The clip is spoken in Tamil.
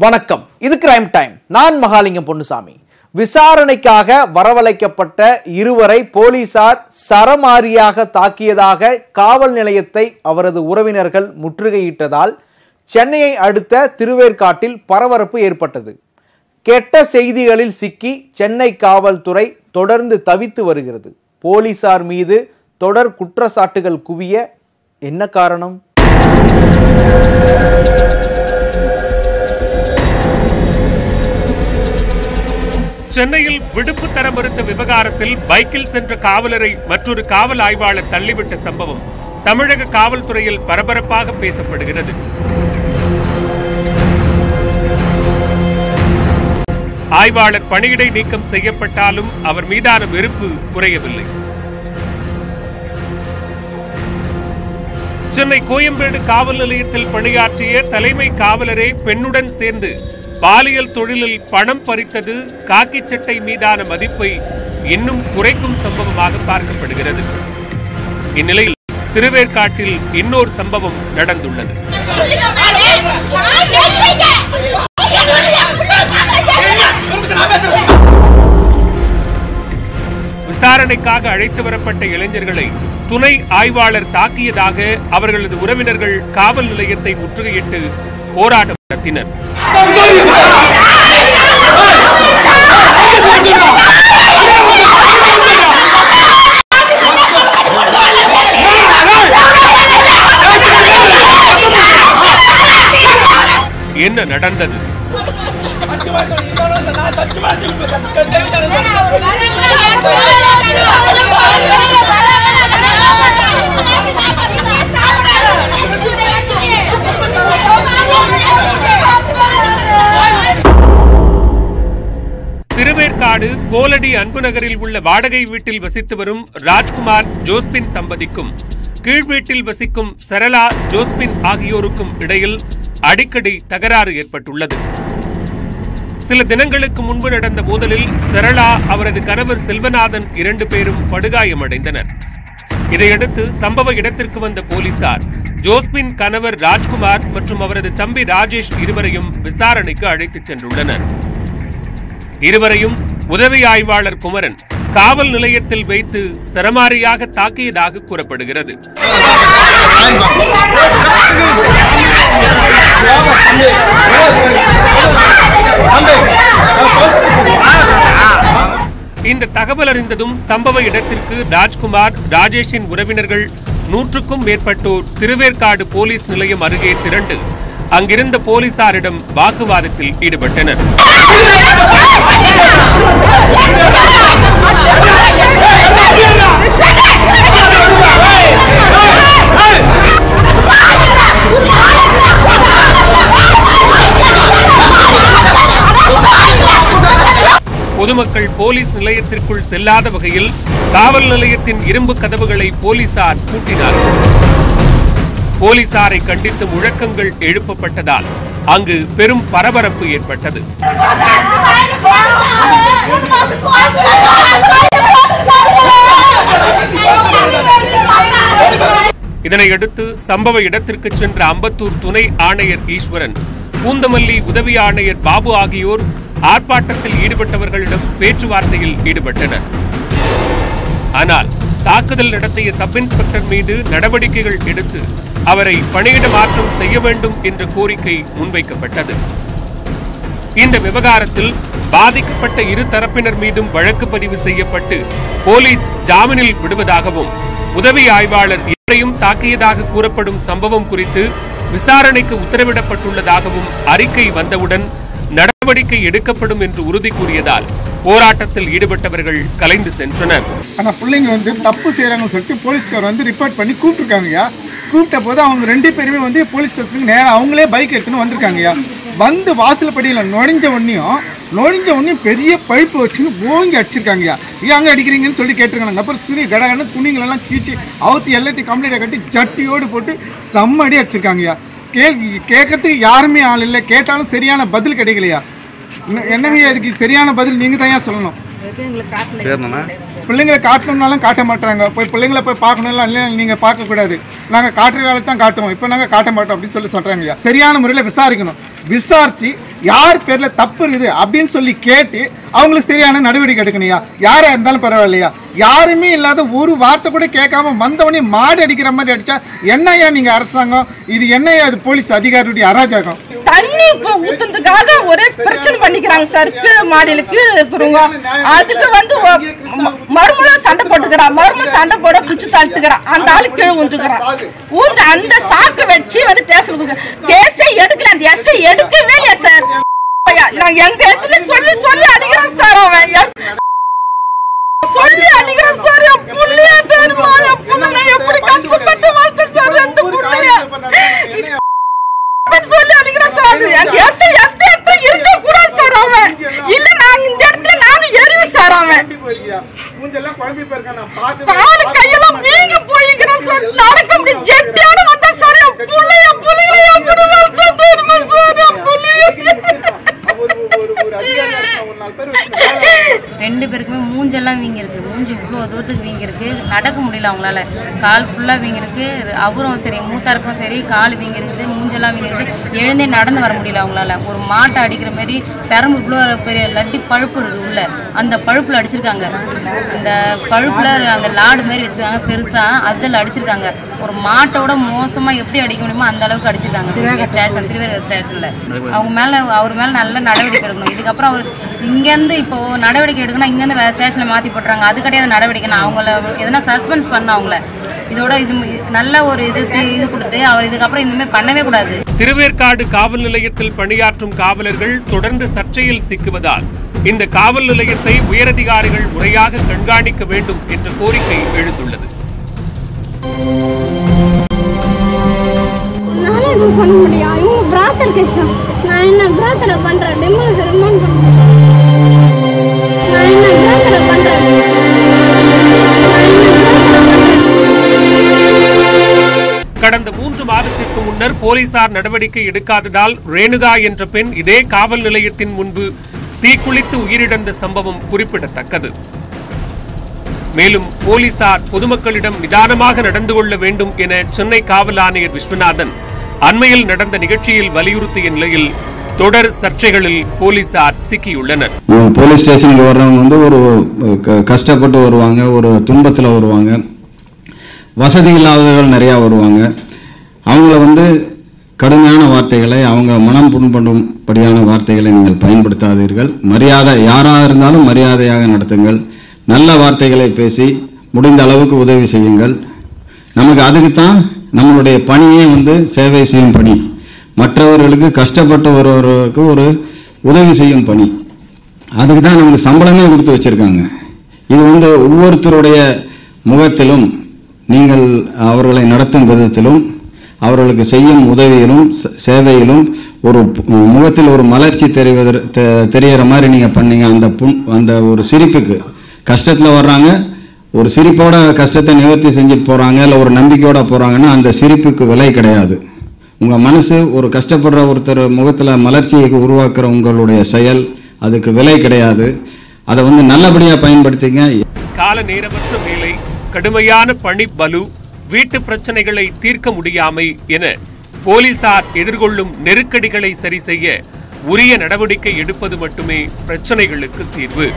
வணக்கம். இது கிரைம் டைம். நான் மகாலிங்கம் பொன்னுசாமி. விசாரணைக்காக வரவழைக்கப்பட்ட இருவரை போலீசார் சரமாரியாக தாக்கியதாக காவல் நிலையத்தை அவரது உறவினர்கள் முற்றுகையிட்டதால் சென்னையை அடுத்த திருவேற்காட்டில் பரபரப்பு ஏற்பட்டது. கெட்ட செய்திகளில் சிக்கி சென்னை காவல்துறை தொடர்ந்து தவித்து வருகிறது. போலீசார் மீது தொடர் குற்றச்சாட்டுகள் குவிய என்ன காரணம்? சென்னையில் விடுப்பு தர மறுத்த விவகாரத்தில் பைக்கில் சென்ற காவலரை மற்றொரு காவல் ஆய்வாளர் தள்ளிவிட்ட சம்பவம் தமிழக காவல்துறையில் பரபரப்பாக பேசப்படுகிறது. ஆய்வாளர் பணியிடை நீக்கம் செய்யப்பட்டாலும் அவர் மீதான வெறுப்பு குறையவில்லை. சென்னை கோயம்பேடு காவல் நிலையத்தில் பணியாற்றிய தலைமை காவலரே பெண்ணுடன் சேர்ந்து பாலியல் தொழிலில் பணம் பறித்தது காக்கி சட்டை மீதான மதிப்பை இன்னும் குறைக்கும் சம்பவமாக பார்க்கப்படுகிறது. இந்நிலையில் திருவேற்காட்டில் இன்னொரு சம்பவம் நடந்துள்ளது. விசாரணைக்காக அழைத்து வரப்பட்ட இளைஞர்களை துணை ஆய்வாளர் தாக்கியதாக அவர்களது உறவினர்கள் காவல் நிலையத்தை முற்றுகையிட்டு போராட்டம் நடத்தினர். என்ன நடந்தது? திருவேற்காடு கோலடி அன்பு நகரில் உள்ள வாடகை வீட்டில் வசித்து வரும் ராஜ்குமார் ஜோஸ்பின் தம்பதிக்கும் கீழ் வீட்டில் வசிக்கும் சரளா ஜோஸ்பின் ஆகியோருக்கும் இடையில் அடிக்கடி தகராறு ஏற்பட்டுள்ளது. சில தினங்களுக்கு முன்பு நடந்த மோதலில் சரளா அவரது கணவர் செல்வநாதன் 2 பேரும் படுகாயமடைந்தனர். இதையடுத்து சம்பவ இடத்திற்கு வந்த போலீசார் ஜோஸ்பின் கணவர் ராஜ்குமார் மற்றும் அவரது தம்பி ராஜேஷ் இருவரையும் விசாரணைக்கு அழைத்துச் சென்றுள்ளனர். இருவரையும் உதவி ஆய்வாளர் குமரன் காவல் நிலையத்தில் வைத்து சரமாரியாக தாக்கியதாக கூறப்படுகிறது. இந்த தகவல் அறிந்ததும் சம்பவ இடத்திற்கு ராஜ்குமார் ராஜேஷின் உறவினர்கள் 100க்கும் மேற்பட்டோர் திருவேற்காடு போலீஸ் நிலையம் அருகே திரண்டு அங்கிருந்த போலீசாரிடம் வாக்குவாதத்தில் ஈடுபட்டனர். பொதுமக்கள் போலீஸ் நிலையத்திற்குள் செல்லாத வகையில் காவல் நிலையத்தின் இரும்பு கதவுகளை போலீசார் பூட்டினார்கள். போலீசாரை கண்டித்து முழக்கங்கள் எழுப்பப்பட்டதால் அங்கு பெரும் பரபரப்பு ஏற்பட்டது. இதனையடுத்து சம்பவ இடத்திற்கு சென்ற அம்பத்தூர் துணை ஆணையர் ஈஸ்வரன், பூந்தமல்லி உதவி ஆணையர் பாபு ஆகியோர் ஆர்ப்பாட்டத்தில் ஈடுபட்டவர்களிடம் பேச்சுவார்த்தையில் ஈடுபட்டனர். ஆனால் தாக்குதல் நடத்திய சப் இன்ஸ்பெக்டர் மீது நடவடிக்கைகள் எடுத்து அவரை பணியிட மாற்றம் செய்ய வேண்டும் என்ற கோரிக்கை முன்வைக்கப்பட்டது. இந்த விவகாரத்தில் பாதிக்கப்பட்ட இரு தரப்பினர் மீதும் வழக்கு பதிவு செய்யப்பட்டு போலீஸ் ஜாமீனில் விடுவதாகவும் உதவி ஆய்வாளர் இவரையும் தாக்கியதாக கூறப்படும் சம்பவம் குறித்து விசாரணைக்கு உத்தரவிடப்பட்டுள்ளதாகவும் அறிக்கை வந்தவுடன் நடவடிக்கை எடுக்கப்படும் என்று உறுதி கூறியதால் போராட்டத்தில் ஈடுபட்டவர்கள் கலைந்து சென்றனர். ஆனா பிள்ளைங்க தப்பு செய்யறாங்கன்னு சொல்லிட்டு போலீஸ்கார் ரிப்போர்ட் பண்ணி கூப்பிட்டுருக்காங்கய்யா. கூப்பிட்ட போது அவங்க 2 பேருமே போலீஸ் ஸ்டேஷனுக்கு நேரம் அவங்களே பைக் எடுத்துன்னு வந்திருக்காங்கய்யா. வந்து வாசல்படியில் நுழைஞ்ச உடனே பெரிய பைப்பு வச்சுன்னு ஓங்கி அடிச்சிருக்காங்கய்யா. ஏங்க அடிக்கிறீங்கன்னு சொல்லி கேட்டிருக்காங்க. அப்புறம் கடகன்னு துணிங்களெல்லாம் கீழ்ச்சி அவுத்து எல்லாத்தையும் கம்ப்ளீட்டாக கட்டி ஜட்டியோடு போட்டு செம்மடி அடிச்சிருக்காங்கய்யா. கேட்கறதுக்கு யாருமே ஆள் இல்லை. கேட்டாலும் சரியான பதில் கிடைக்கலையா. என்னங்கய்யா இதுக்கு சரியான பதில் நீங்கள் தான் சொல்லணும். பிள்ளைங்களை காட்டணும்னாலும் காட்ட மாட்டாங்க. போய் பிள்ளைங்களை போய் பார்க்கணும்லாம் இல்லை, நீங்கள் பார்க்கக்கூடாது, நாங்கள் காட்டுற வேலை தான் காட்டுவோம், இப்போ நாங்கள் காட்ட மாட்டோம் அப்படின்னு சொல்கிறாங்க. சரியான முறையில் விசாரிக்கணும். விசாரித்து யார் பேர்ல தப்பு இருக்குது அப்படின்னு சொல்லி கேட்டு அவங்களுக்கு சரியான நடவடிக்கை எடுக்கணையா? யாரா இருந்தாலும் பரவாயில்லையா? யாருமே இல்லாத ஒரு வார்த்தை கூட கேட்காம வந்தவனே மாடு அடிக்கிற மாதிரி அடிச்சா என்னையா நீங்க அரசாங்கம்? இது என்னையா அது போலீஸ் அதிகாரியுடைய அராஜகம்? தண்ணி ஊத்துறதுக்காக ஒரே பிரச்சனை பண்ணிக்கிறாங்க சார். மாடியிலுக்கு இருக்கிறவங்க அதுக்கு வந்து மறுமுறை சண்டை போட்டுக்கிறான். மறுமுறை சண்டை போட குச்சி தள்ளுக்கிறான். அந்த ஆளு கீழே ஊந்துக்கிறான். ஊந்து அந்த சாக்கு வச்சு வந்து கேஸை எடுக்கல. அந்த எஸ்ஐ எடுக்கவே இல்லையா சார்? நான் எங்க இடத்துல சொல்லி சொல்லி அடிக்கிறேன் சார். அவன் சொல்லி அடிக்கிறேன் சார். என் புள்ளைய தெரியுமா? என் புள்ள எப்படி கஷ்டப்பட்டு வளர்த்த சார். ரெண்டு புள்ளைய சொல்லி அடிக்கிறேன் சார். எங்க எஸ்ஐ எந்த இடத்துல இருக்க கூடாது சார். அவன் இல்ல நான் இந்த இடத்துல நானும் எரிவு சார். அவன் காலு கையெல்லாம் வீங்க போய்க்கிறேன் சார். நடக்க முடியும் ஜெட்டியோட வந்தா சார். என் புள்ளைய எப்படி வளர்த்த தெரியுமா சார்? என் புள்ளைய ரெண்டு பேருக்குமே மூஞ்செல்லாம் வீங்கி இருக்கு. மூஞ்சி இவ்வளோ தூரத்துக்கு வீங்கி இருக்கு. நடக்க முடியல அவங்களால. கால் ஃபுல்லாக வீங்கி இருக்கு. அவரும் சரி, மூத்தாருக்கும் சரி கால் வீங்கி இருக்குது. மூஞ்செல்லாம் வீங்கி இருக்கு. எழுந்தே நடந்து வர முடியல அவங்களால. ஒரு மாட்டை அடிக்கிற மாதிரி பெரம்பு இவ்வளோ பெரிய லட்டி பழுப்பு இருக்கு உள்ள. அந்த பழுப்புல அடிச்சிருக்காங்க. அந்த பழுப்புல அந்த லாடு மாதிரி வச்சிருக்காங்க பெருசா. அதில் அடிச்சிருக்காங்க. ஒரு மாட்டோட மோசமா எப்படி அடிக்க முடியுமோ அந்த அளவுக்கு அடிச்சிருக்காங்க. திருவேற்காடு ஸ்டேஷன்ல அவர் மேல நல்ல நடவடிக்கை எடுக்கணும். இதுக்கப்புறம் அவர் இங்கேருந்து இப்போ நடவடிக்கை எடுக்கணும். இங்கேருந்து வேற ஸ்டேஷனை மாற்றி போட்டுறாங்க. அது கிடையாது நடவடிக்கை. அவங்கள எதனா சஸ்பென்ஸ் பண்ண அவங்கள இதோட இது நல்ல ஒரு இது கொடுத்து அவர் இதுக்கப்புறம் இந்த மாதிரி பண்ணவே கூடாது. திருவேற்காடு காவல் நிலையத்தில் பணியாற்றும் காவலர்கள் தொடர்ந்து சர்ச்சையில் சிக்குவதால் இந்த காவல் நிலையத்தை உயரதிகாரிகள் முறையாக கண்காணிக்க வேண்டும் என்ற கோரிக்கை எழுந்துள்ளது. பண்ண முடியும். இவங்க பிராத்தல் கேஸ். நான் என்ன பிராத்தல பண்றேன்? டிமாண்ட் ரிமாண்ட் பண்றேன். நான் என்ன பிராத்தல பண்றேன்? கடந்த 3 மாதத்திற்கு முன்னர் போலீசார் நடவடிக்கை எடுக்காததால் ரேணுகா என்ற பெண் இதே காவல் நிலையத்தின் முன்பு தீக்குளித்து உயிரிழந்த சம்பவம் குறிப்பிடத்தக்கது. மேலும் போலீசார் பொதுமக்களிடம் நிதானமாக நடந்து கொள்ள வேண்டும் என சென்னை காவல் ஆணையர் விஸ்வநாதன் அண்மையில் நடந்த நிகழ்ச்சியில் வலியுறுத்திய நிலையில் தொடர் சர்ச்சைகளில் போலீசார் சிக்கியுள்ளனர். போலீஸ் ஸ்டேஷனுக்கு வர்றவங்க ஒரு கஷ்டப்பட்டு வருவாங்க, ஒரு துன்பத்தில் வருவாங்க, வசதி இல்லாதவர்கள் நிறைய வருவாங்க. அவங்கள கடுமையான வார்த்தைகளை, அவங்க மனம் புண்படும்படியான வார்த்தைகளை நீங்கள் பயன்படுத்தாதீர்கள். மரியாதை யாராக இருந்தாலும் மரியாதையாக நடத்துங்கள். நல்ல வார்த்தைகளை பேசி முடிந்த அளவுக்கு உதவி செய்யுங்கள். நமக்கு அதுக்குத்தான் நம்மளுடைய பணியே சேவை செய்யும் பணி. மற்றவர்களுக்கு கஷ்டப்பட்டு வருவர்களுக்கு ஒரு உதவி செய்யும் பணி. அதுக்கு தான் நமக்கு சம்பளமே கொடுத்து வச்சிருக்காங்க. இது ஒவ்வொருத்தருடைய முகத்திலும் நீங்கள் அவர்களை நடத்தும் விதத்திலும் அவர்களுக்கு செய்யும் உதவியிலும் சேவையிலும் ஒரு முகத்தில் ஒரு மலர்ச்சி தெரியற மாதிரி நீங்க பண்ணீங்க. அந்த ஒரு சிரிப்புக்கு கஷ்டத்தில் வர்றாங்க, ஒரு சிரிப்போட கஷ்டத்தை நிவர்த்தி செஞ்சுட்டு போறாங்க, இல்லை ஒரு நம்பிக்கையோட போறாங்கன்னா அந்த சிரிப்புக்கு விலை கிடையாது. உங்க மனசு ஒரு கஷ்டப்படுற ஒருத்தர் முகத்தில் மலர்ச்சியை உருவாக்குற உங்களுடைய செயல், அதுக்கு விலை கிடையாது. அதை நல்லபடியா பயன்படுத்திங்க. கால நேரமற்ற வேலை, கடுமையான பணி பலு, வீட்டு பிரச்சனைகளை தீர்க்க முடியாமை என போலீசார் எதிர்கொள்ளும் நெருக்கடிகளை சரி செய்ய உரிய நடவடிக்கை எடுப்பது மட்டுமே பிரச்சனைகளுக்கு தீர்வு.